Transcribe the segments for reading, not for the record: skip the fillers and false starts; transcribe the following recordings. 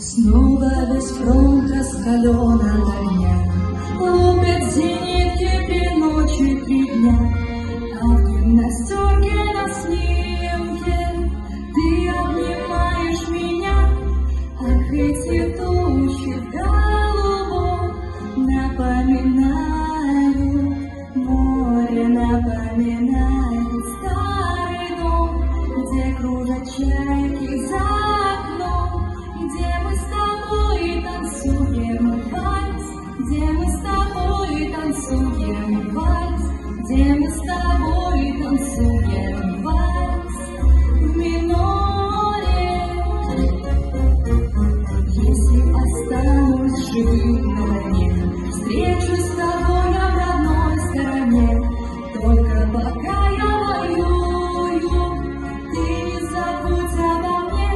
Снова весь фронт раскален от огня, лупят зенитки 3 ночи, 3 дня, а в гимнастерке на снимке ты обнимаешь меня. Ах, эти тучи в голубом напоминают море, напоминают старый дом, где кружат чайки за окном, где мы с тобой танцуем вальс, где мы с тобой танцуем вальс, где мы с тобой танцуем вальс в миноре. Если останусь живым на войне, встречусь с тобой на родной стороне. Только пока я воюю, ты не забудь обо мне.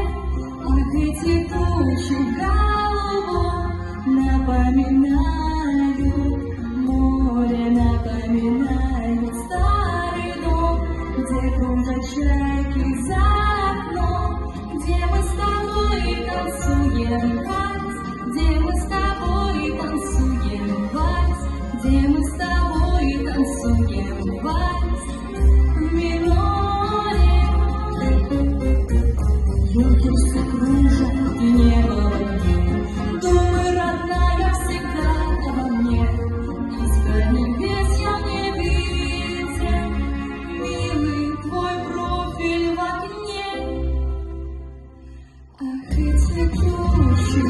Ах, эти тучи в голубом напоминают море, напоминают старый дом, где кружат чайки за окном, где мы с тобой танцуем вальс, где мы с тобой танцуем вальс, где мы с тобой танцуем вальс в миноре. Юнкерсы кружат и небо в огне, думы, родная, всегда обо мне. Искренне весь я не видел, милый твой профиль в окне. Ах, эти тучи в